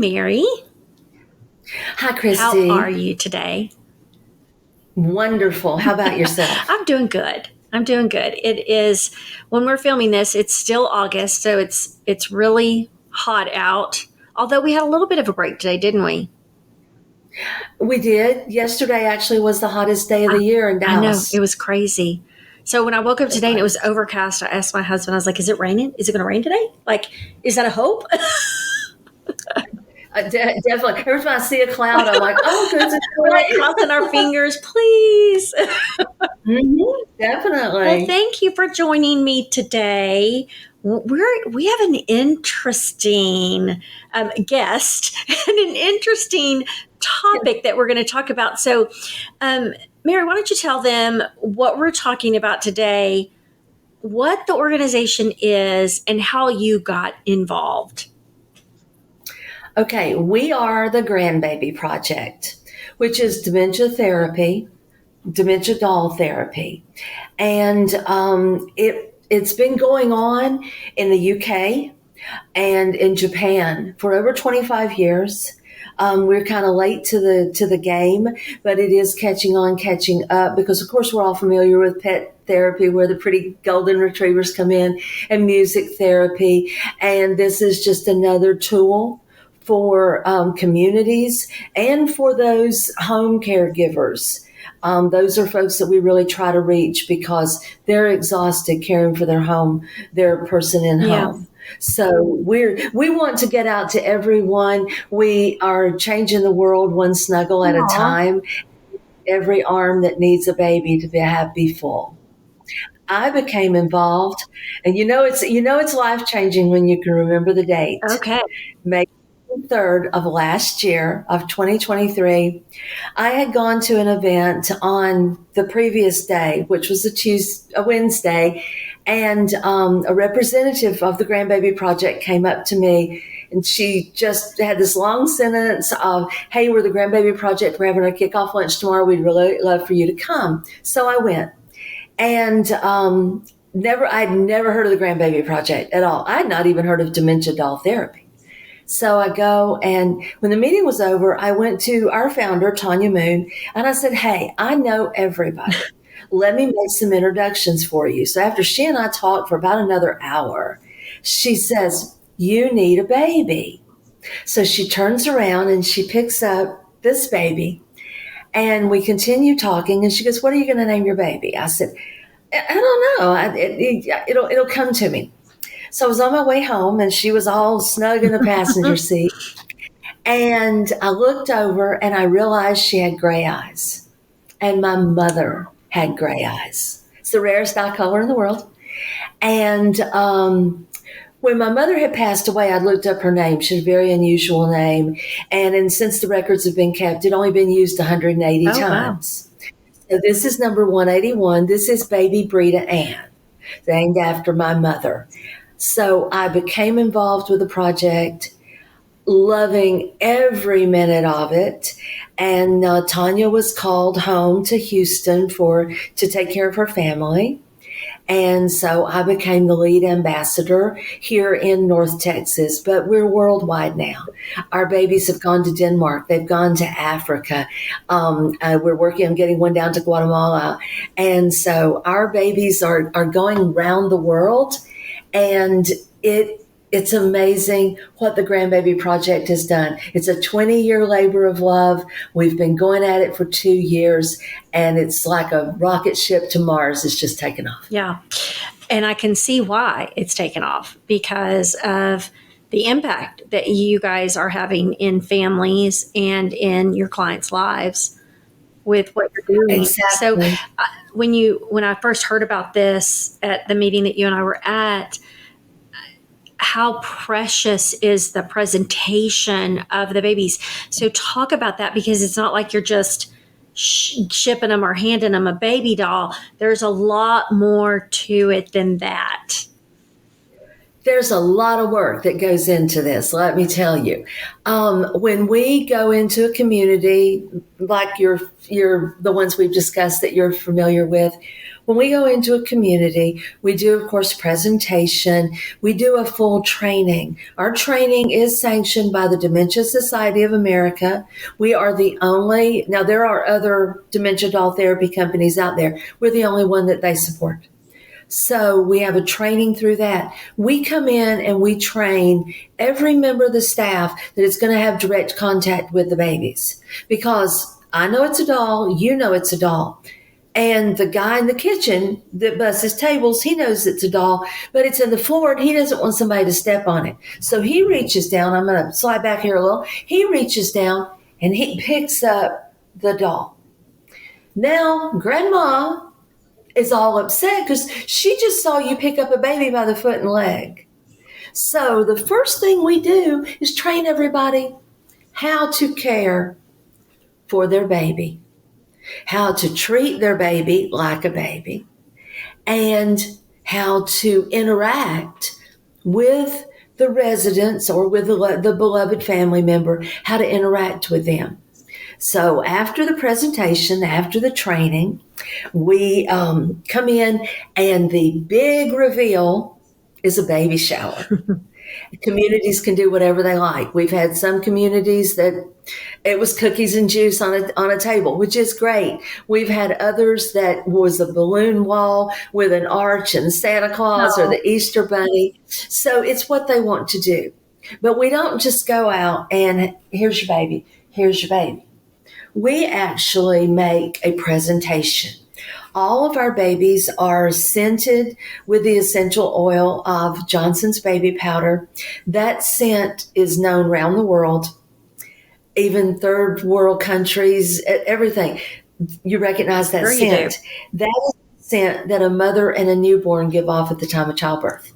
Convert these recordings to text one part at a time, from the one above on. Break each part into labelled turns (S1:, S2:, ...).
S1: Mary.
S2: Hi,
S1: How
S2: Christy.
S1: are you today?
S2: Wonderful. How about yourself?
S1: I'm doing good. It is, when we're filming this, it's still August, so it's really hot out. Although we had a little bit of a break today, didn't we?
S2: We did. Yesterday actually was the hottest day of the year in
S1: I know, it
S2: Dallas.
S1: was crazy. So when I woke up
S2: It
S1: today and it was
S2: was.
S1: overcast, I asked my husband, I was like, is it raining? Is it going to rain today? Like, is that a hope?
S2: Definitely. Every time I see a cloud, I'm like, oh, goodness.
S1: We're like crossing our fingers, please. Well,
S2: Definitely.
S1: thank you for joining me today. We have an interesting guest and an interesting topic that we're going to talk about. So, Mary, why don't you tell them what we're talking about today, what the organization is, and how you got involved?
S2: Okay, we are the Grandbaby Project, which is dementia therapy, dementia doll therapy. And it's been going on in the UK and in Japan for over 25 years. We're kind of late to the game, but it is catching on, catching up because, of course, we're all familiar with pet therapy, where the pretty golden retrievers come in, and music therapy, and this is just another tool for communities and for those home caregivers. Those are folks that we really try to reach because they're exhausted caring for their person in
S1: Yeah.
S2: home. So we want to get out to everyone. We are changing the world one snuggle at a
S1: Aw.
S2: time. Every arm that needs a baby to be full. I became involved, and it's life changing when you can remember the date.
S1: Okay.
S2: May 3rd of last year of 2023, I had gone to an event on the previous day, which was a Wednesday, and a representative of the Grandbaby Project came up to me, and she just had this long sentence of, "Hey, we're the Grandbaby Project. We're having our kickoff lunch tomorrow. We'd really love for you to come." So I went, and I'd never heard of the Grandbaby Project at all. I'd not even heard of dementia doll therapy. So I go, and when the meeting was over, I went to our founder, Tanya Moon, and I said, "Hey, I know everybody. Let me make some introductions for you." So after she and I talked for about another hour, she says, "You need a baby." So she turns around and she picks up this baby, and we continue talking, and she goes, "What are you going to name your baby?" I said, "I don't know. It'll come to me." So I was on my way home, and she was all snug in the passenger seat. And I looked over and I realized she had gray eyes. And my mother had gray eyes. It's the rarest eye color in the world. And when my mother had passed away, I looked up her name. She had a very unusual name. And since the records have been kept, it only been used 180
S1: Oh, wow.
S2: times. So this is number 181. This is baby Brita Ann, named after my mother. So I became involved with the project, loving every minute of it. And Tanya was called home to Houston to take care of her family. And so I became the lead ambassador here in North Texas, but we're worldwide now. Our babies have gone to Denmark. They've gone to Africa. We're working on getting one down to Guatemala. And so our babies are going around the world. And it's amazing what the Grandbaby Project has done. It's a 20-year labor of love. We've been going at it for 2 years, and it's like a rocket ship to Mars. It's just taken off.
S1: Yeah. And I can see why it's taken off because of the impact that you guys are having in families and in your clients' lives with what you're doing.
S2: Exactly.
S1: So when I first heard about this at the meeting that you and I were at, how precious is the presentation of the babies. So talk about that, because it's not like you're just shipping them or handing them a baby doll. There's a lot more to it than that.
S2: There's a lot of work that goes into this, let me tell you. When we go into a community like you're the ones we've discussed that you're familiar with, When we go into a community, we do, of course, presentation. We do a full training. Our training is sanctioned by the Dementia Society of America. We are the only, now there are other dementia doll therapy companies out there. We're the only one that they support. So we have a training through that. We come in and we train every member of the staff that is going to have direct contact with the babies, because I know it's a doll, you know it's a doll. And the guy in the kitchen that busses tables, he knows it's a doll, but it's in the floor and he doesn't want somebody to step on it. So he reaches down. I'm going to slide back here a little. He reaches down and he picks up the doll. Now, Grandma is all upset because she just saw you pick up a baby by the foot and leg. So the first thing we do is train everybody how to care for their baby, how to treat their baby like a baby, and how to interact with the residents or with the beloved family member, how to interact with them. So after the presentation, after the training, we come in and the big reveal is a baby shower. Communities can do whatever they like. We've had some communities that it was cookies and juice on a table, which is great. We've had others that was a balloon wall with an arch and Santa Claus or the Easter Bunny. So it's what they want to do. But we don't just go out and here's your baby, here's your baby. We actually make a presentation. All of our babies are scented with the essential oil of Johnson's baby powder. That scent is known around the world, even third world countries, everything. You recognize that scent. That is the scent that a mother and a newborn give off at the time of childbirth.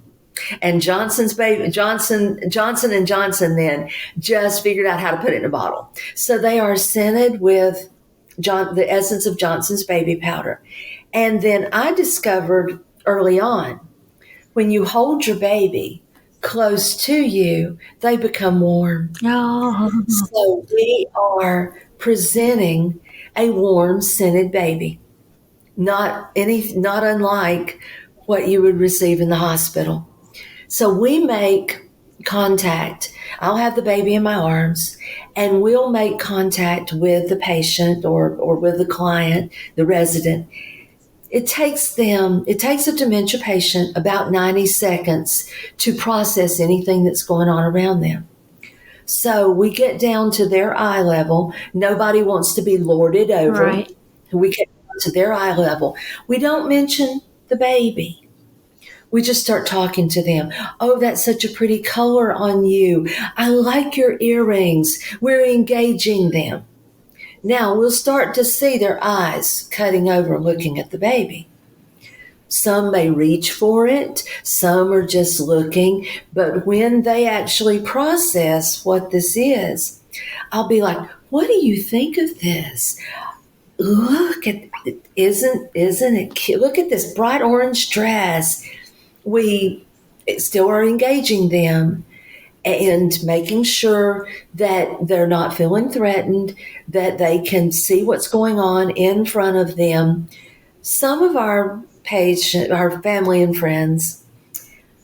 S2: And Johnson and Johnson then just figured out how to put it in a bottle. So they are scented with the essence of Johnson's baby powder. And then I discovered early on, when you hold your baby close to you, they become warm.
S1: Oh.
S2: So we are presenting a warm scented baby, not unlike what you would receive in the hospital. So we make contact. I'll have the baby in my arms and we'll make contact with the patient or with the client, the resident. It takes a dementia patient about 90 seconds to process anything that's going on around them. So we get down to their eye level. Nobody wants to be lorded over.
S1: Right.
S2: We get down to their eye level. We don't mention the baby. We just start talking to them. Oh, that's such a pretty color on you. I like your earrings. We're engaging them. Now we'll start to see their eyes cutting over and looking at the baby. Some may reach for it. Some are just looking. But when they actually process what this is, I'll be like, what do you think of this? Look at it. Isn't it cute? Look at this bright orange dress. We still are engaging them and making sure that they're not feeling threatened, that they can see what's going on in front of them. Some of our family and friends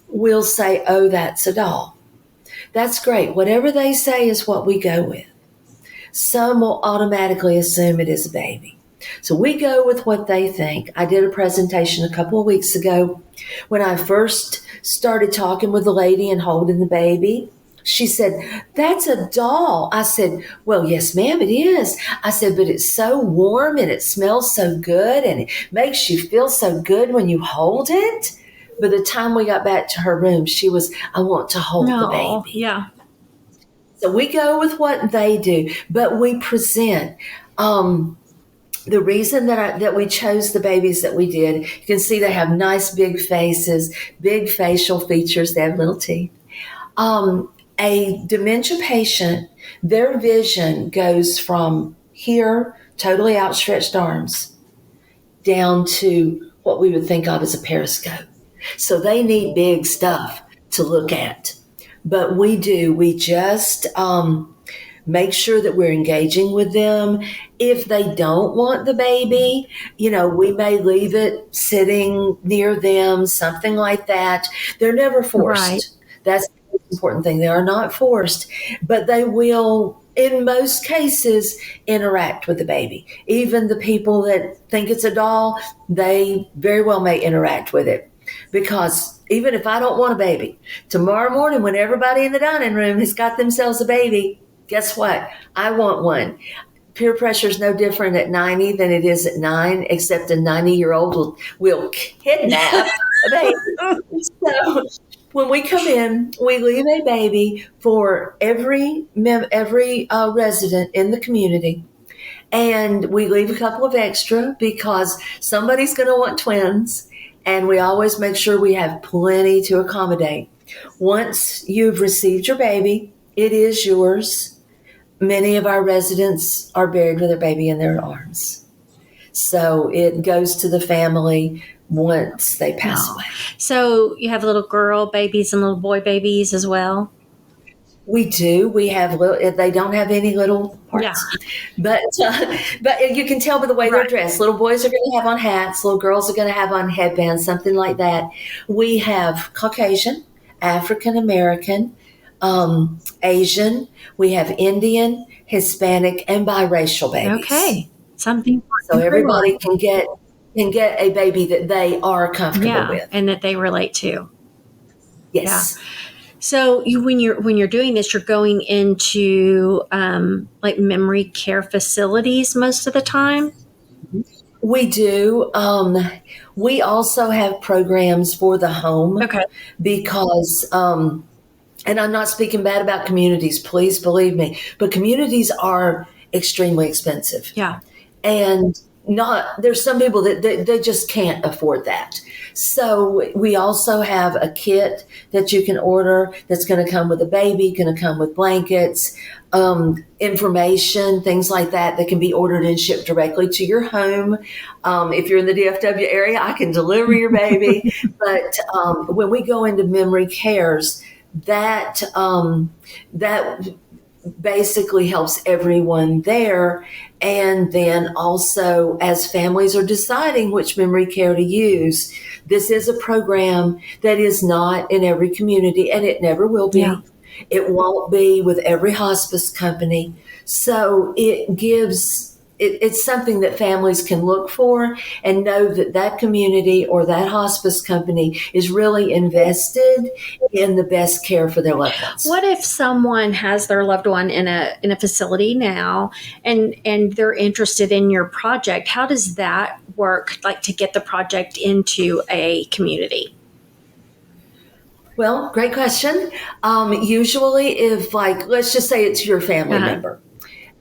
S2: will say, oh, that's a doll. That's great. Whatever they say is what we go with. Some will automatically assume it is a baby. So we go with what they think. I did a presentation a couple of weeks ago when I first started talking with the lady and holding the baby. She said, that's a doll. I said, well, yes, ma'am, it is. I said, but it's so warm and it smells so good and it makes you feel so good when you hold it. By the time we got back to her room, she was, I want to hold the baby.
S1: Yeah.
S2: So we go with what they do, but we present. The reason that we chose the babies that we did, you can see they have nice big faces, big facial features. They have little teeth. A dementia patient, their vision goes from here, totally outstretched arms, down to what we would think of as a periscope. So they need big stuff to look at. But we just make sure that we're engaging with them. If they don't want the baby, we may leave it sitting near them, something like that. They're never
S1: Right.
S2: forced. That's the most important thing. They are not forced, but they will, in most cases, interact with the baby. Even the people that think it's a doll, they very well may interact with it. Because even if I don't want a baby, tomorrow morning when everybody in the dining room has got themselves a baby, guess what? I want one. Peer pressure is no different at 90 than it is at 9, except a 90-year-old will kidnap a baby. So when we come in, we leave a baby for every resident in the community. And we leave a couple of extra because somebody's going to want twins. And we always make sure we have plenty to accommodate. Once you've received your baby, it is yours. Many of our residents are buried with their baby in their arms. So it goes to the family once they pass away.
S1: So you have little girl babies and little boy babies as well?
S2: We do. We have little. They don't have any little parts, but you can tell by the way they're dressed. Little boys are going to have on hats. Little girls are going to have on headbands, something like that. We have Caucasian, African American, Asian. We have Indian, Hispanic, and biracial babies.
S1: Okay, something
S2: so everybody can get a baby that they are comfortable with
S1: and that they relate to.
S2: Yes.
S1: Yeah. So when you're doing this, you're going into like memory care facilities most of the time?
S2: We do. We also have programs for the home.
S1: Okay.
S2: Because, and I'm not speaking bad about communities, please believe me, but communities are extremely expensive.
S1: Yeah.
S2: And there's some people that they just can't afford that. So we also have a kit that you can order that's going to come with a baby, going to come with blankets, information, things like that can be ordered and shipped directly to your home. If you're in the DFW area, I can deliver your baby. But when we go into memory cares, that basically helps everyone there. And then also, as families are deciding which memory care to use, this is a program that is not in every community, and it never will be. Yeah. It won't be with every hospice company. So it's something that families can look for and know that community or that hospice company is really invested in the best care for their loved ones.
S1: What if someone has their loved one in a facility now and they're interested in your project? How does that work, like to get the project into a community?
S2: Well, great question. Usually if let's just say it's your family member,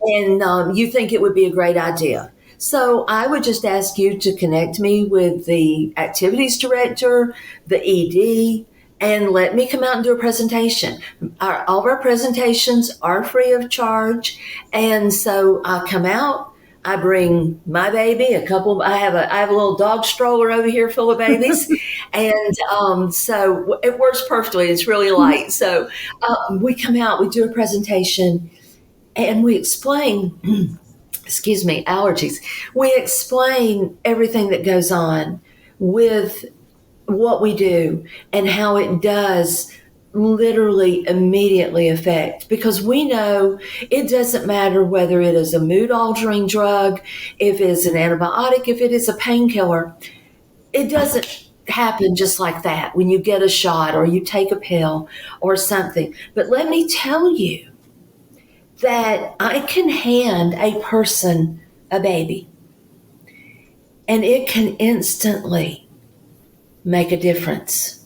S2: and you think it would be a great idea. So I would just ask you to connect me with the activities director, the ED, and let me come out and do a presentation. All of our presentations are free of charge. And so I come out, I bring my baby, I have a little dog stroller over here full of babies. And so it works perfectly. It's really light. So we come out, we do a presentation, and we explain, allergies. We explain everything that goes on with what we do and how it does literally immediately affect, because we know it doesn't matter whether it is a mood altering drug, if it is an antibiotic, if it is a painkiller. It doesn't happen just like that when you get a shot or you take a pill or something. But let me tell you, that I can hand a person a baby and it can instantly make a difference.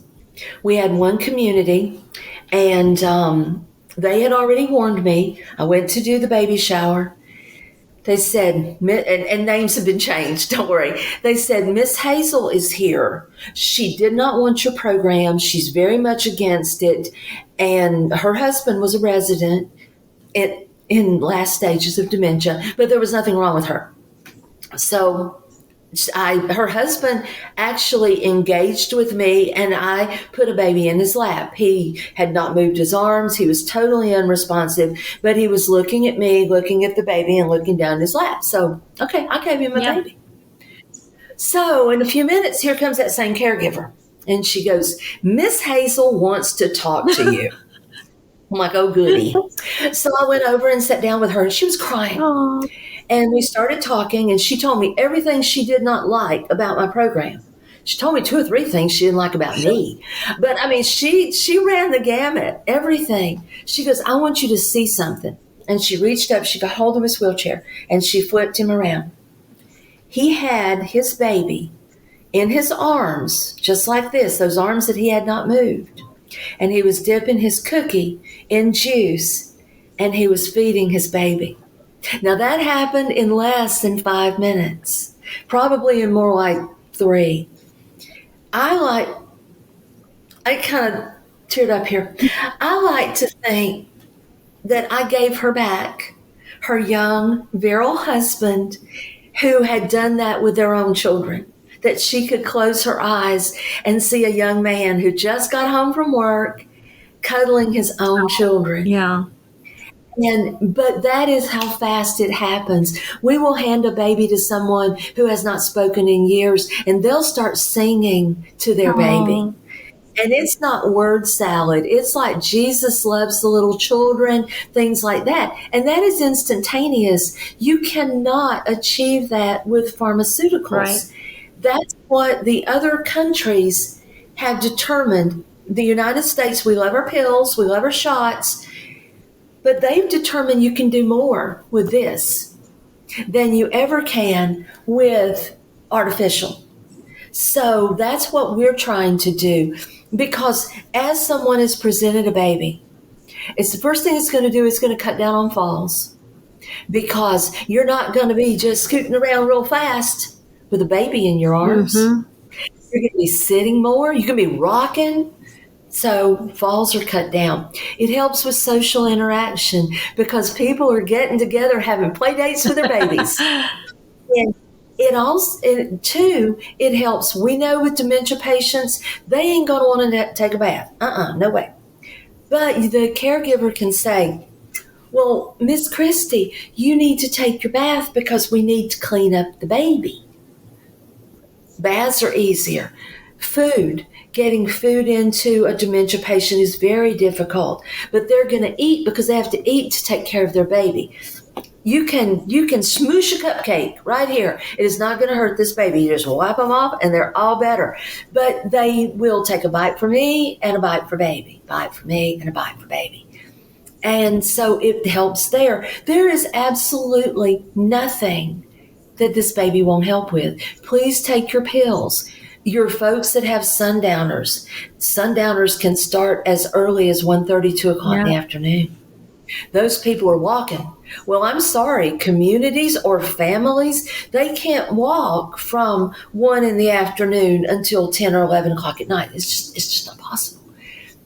S2: We had one community and they had already warned me. I went to do the baby shower. They said, and names have been changed, don't worry. They said, Miss Hazel is here. She did not want your program. She's very much against it. And her husband was a resident in last stages of dementia, but there was nothing wrong with her. So Her husband actually engaged with me, and I put a baby in his lap. He had not moved his arms. He was totally unresponsive, but he was looking at me, looking at the baby, and looking down his lap. So, okay, I gave him a
S1: Yeah.
S2: baby. So in a few minutes, here comes that same caregiver. And she goes, Miss Hazel wants to talk to you. I'm like, oh, goody. So I went over and sat down with her, and she was crying.
S1: Oh,
S2: And we started talking, and she told me everything she did not like about my program. She told me 2 or 3 things she didn't like about me. But I mean, she ran the gamut, everything. She goes, I want you to see something. And she reached up, she got hold of his wheelchair, and she flipped him around. He had his baby in his arms, just like this, those arms that he had not moved. And he was dipping his cookie in juice, and he was feeding his baby. Now that happened in less than 5 minutes, probably in more like 3. I kind of teared up here. I like to think that I gave her back her young, virile husband who had done that with their own children, that she could close her eyes and see a young man who just got home from work cuddling his own children.
S1: yeah.
S2: But that is how fast it happens. We will hand a baby to someone who has not spoken in years, and they'll start singing to their baby. And it's not word salad. It's like Jesus loves the little children, things like that. And that is instantaneous. You cannot achieve that with pharmaceuticals.
S1: Right.
S2: That's what the other countries have determined. The United States, we love our pills, we love our shots, but they've determined you can do more with this than you ever can with artificial. So that's what we're trying to do, because as someone is presented a baby, it's the first thing it's going to do is going to cut down on falls, because you're not going to be just scooting around real fast with a baby in your arms.
S1: Mm-hmm.
S2: You're going to be sitting more. You're going to be rocking. So falls are cut down. It helps with social interaction because people are getting together, having play dates with their babies. And it also, too, it helps. We know with dementia patients, they ain't going to want to take a bath. No way. But the caregiver can say, well, Miss Christie, you need to take your bath because we need to clean up the baby. Baths are easier. Food. Getting food into a dementia patient is very difficult, but they're going to eat because they have to eat to take care of their baby. You can smoosh a cupcake right here. It is not going to hurt this baby. You just wipe them off and they're all better. But they will take a bite for me and a bite for baby, bite for me and a bite for baby. And so it helps there. There is absolutely nothing that this baby won't help with. Please take your pills. Your folks that have sundowners can start as early as 1:30, 2 o'clock in the afternoon. Those people are walking. Well, I'm sorry, communities or families, they can't walk from 1 in the afternoon until 10 or 11 o'clock at night. It's just not possible.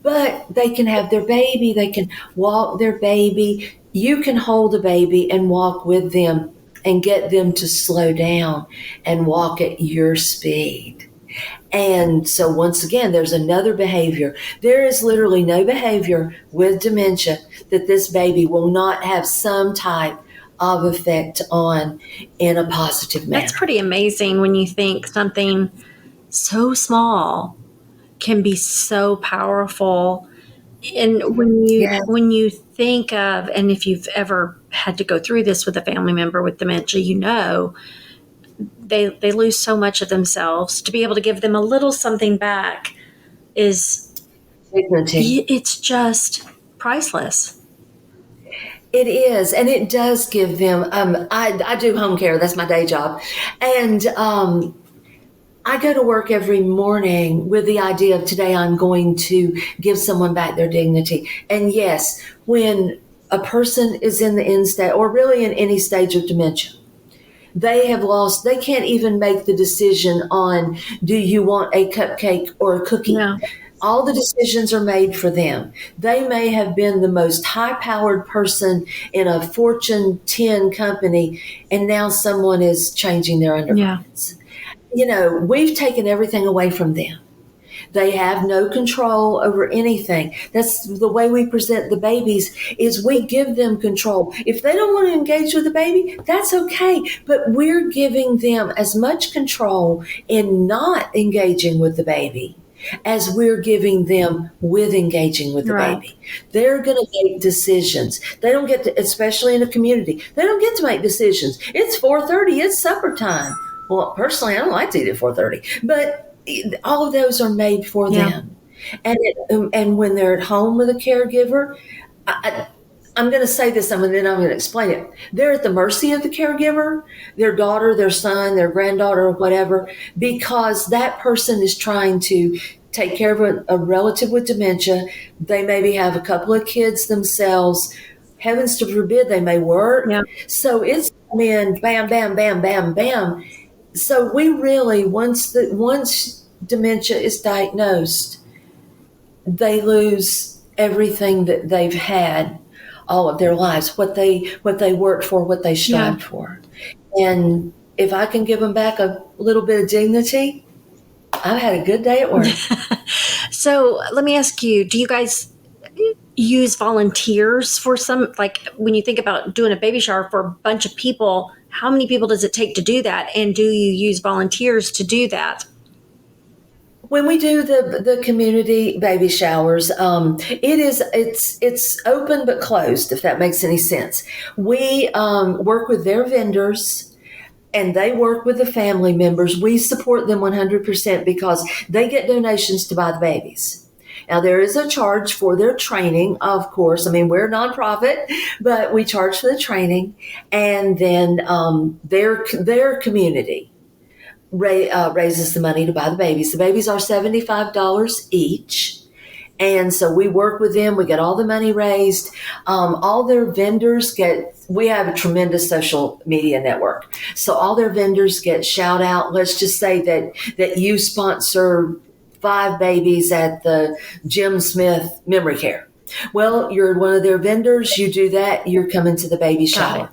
S2: But they can have their baby, they can walk their baby. You can hold a baby and walk with them and get them to slow down and walk at your speed. And so once again, there's another behavior. There is literally no behavior with dementia that this baby will not have some type of effect on in a positive manner.
S1: That's pretty amazing when you think something so small can be so powerful. And when you think of, and if you've ever had to go through this with a family member with dementia, you know, they lose so much of themselves. To be able to give them a little something back is
S2: dignity.
S1: It's just priceless.
S2: It is, and it does give them. I do home care. That's my day job, and I go to work every morning with the idea of today I'm going to give someone back their dignity. And yes, when a person is in the end stage, or really in any stage of dementia, they can't even make the decision on, do you want a cupcake or a cookie?
S1: No.
S2: All the decisions are made for them. They may have been the most high-powered person in a Fortune 10 company, and now someone is changing their undergarments. we've taken everything away from them. They have no control over anything. That's the way we present the babies, is we give them control. If they don't want to engage with the baby, that's okay. But we're giving them as much control in not engaging with the baby as we're giving them with engaging with the
S1: Right.
S2: baby. They're going to make decisions. They don't get to, especially in a community, they don't get to make decisions. It's 4:30, it's supper time. Well, personally, I don't like to eat at 4:30, but all of those are made for
S1: Yeah.
S2: them. And when they're at home with a caregiver, I'm going to say this, and then I'm going to explain it. They're at the mercy of the caregiver, their daughter, their son, their granddaughter, or whatever, because that person is trying to take care of a relative with dementia. They maybe have a couple of kids themselves. Heavens to forbid, they may work.
S1: Yeah.
S2: So it's bam, bam, bam, bam, bam, bam. So we really, once dementia is diagnosed, they lose everything that they've had all of their lives, what they worked for, what they strived for. And if I can give them back a little bit of dignity, I've had a good day at work.
S1: So let me ask you, do you guys use volunteers for some, like when you think about doing a baby shower for a bunch of people, how many people does it take to do that? And do you use volunteers to do that?
S2: When we do the community baby showers, it's open but closed, if that makes any sense. We work with their vendors, and they work with the family members. We support them 100% because they get donations to buy the babies. Now, there is a charge for their training, of course. I mean, we're a nonprofit, but we charge for the training, and then their community raises the money to buy the babies. The babies are $75 each. And so we work with them. We get all the money raised. All their vendors we have a tremendous social media network. So all their vendors get shout out. Let's just say that you sponsor 5 babies at the Jim Smith Memory Care. Well, you're one of their vendors. You do that. You're coming to the baby shower.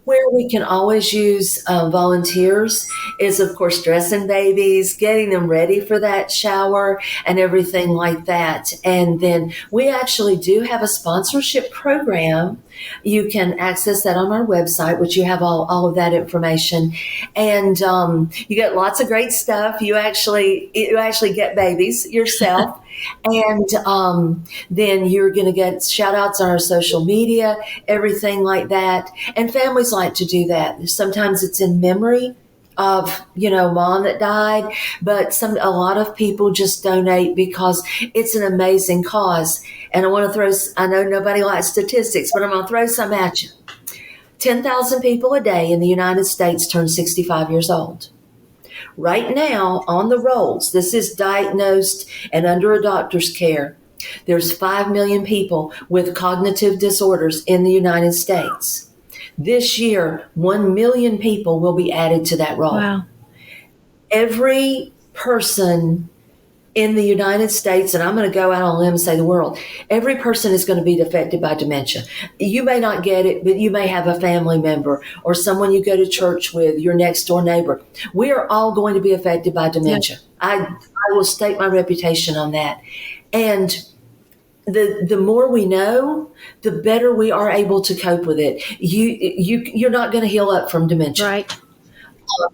S2: Where we can always use volunteers is, of course, dressing babies, getting them ready for that shower and everything like that. And then we actually do have a sponsorship program. You can access that on our website, which you have all of that information. And you get lots of great stuff. You actually get babies yourself. And then you're going to get shout outs on our social media, everything like that. And families like to do that. Sometimes it's in memory of, mom that died, but a lot of people just donate because it's an amazing cause. And I know nobody likes statistics, but I'm going to throw some at you. 10,000 people a day in the United States turn 65 years old. Right now, on the rolls, this is diagnosed and under a doctor's care, there's 5 million people with cognitive disorders in the United States. This year, 1 million people will be added to that roll.
S1: Wow.
S2: Every person in the United States, and I'm going to go out on a limb and say the world, every person is going to be affected by dementia. You may not get it, but you may have a family member or someone you go to church with, your next door neighbor. We are all going to be affected by dementia. Yeah. I will stake my reputation on that. And the more we know, the better we are able to cope with it. You're not going to heal up from dementia.
S1: Right.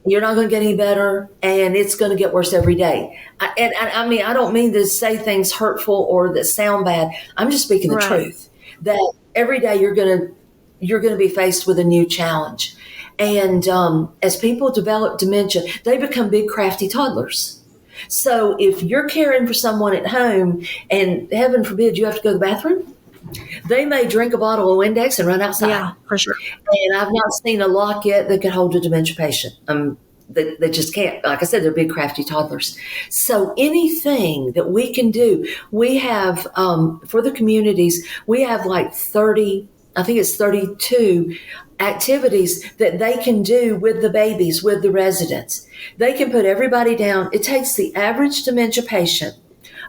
S2: You're not going to get any better, and it's going to get worse every day. I mean, I don't mean to say things hurtful or that sound bad. I'm just speaking the truth. That every day you're going to be faced with a new challenge, and as people develop dementia, they become big, crafty toddlers. So if you're caring for someone at home, and heaven forbid you have to go to the bathroom, they may drink a bottle of Windex and run outside.
S1: Yeah, for sure.
S2: And I've not seen a lock yet that can hold a dementia patient. They just can't. Like I said, they're big, crafty toddlers. So anything that we can do, we have, for the communities, we have like 30, I think it's 32 activities that they can do with the babies, with the residents. They can put everybody down. It takes the average dementia patient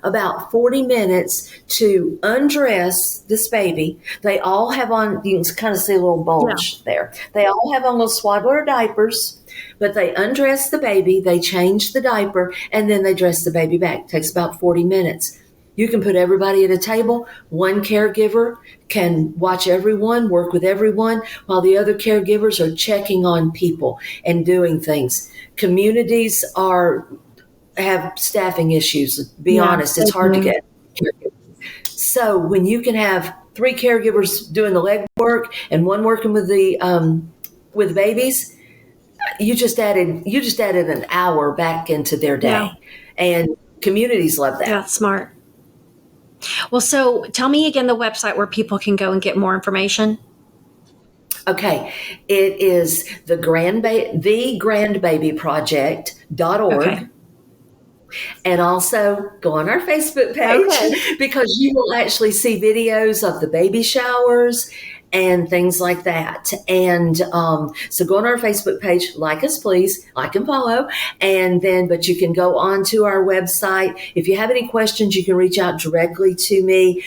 S2: about 40 minutes to undress this baby. They all have on, you can kind of see a little
S1: Yeah.
S2: bulge there. They all have on little swaddler diapers, but they undress the baby, they change the diaper, and then they dress the baby back. It takes about 40 minutes. You can put everybody at a table. One caregiver can watch everyone, work with everyone, while the other caregivers are checking on people and doing things. Communities have staffing issues. Be
S1: Yeah.
S2: honest, it's hard to get caregivers. So when you can have three caregivers doing the legwork and one working with babies, you just added an hour back into their
S1: Yeah.
S2: day, and communities love that.
S1: Yeah. Smart. Well, so tell me again the website where people can go and get more information.
S2: Okay, it is the Grandbaby Project.org.
S1: Okay.
S2: And also go on our Facebook page
S1: Okay.
S2: because you will actually see videos of the baby showers and things like that. And so go on our Facebook page, like us, please, like and follow. And then, but you can go on to our website. If you have any questions, you can reach out directly to me.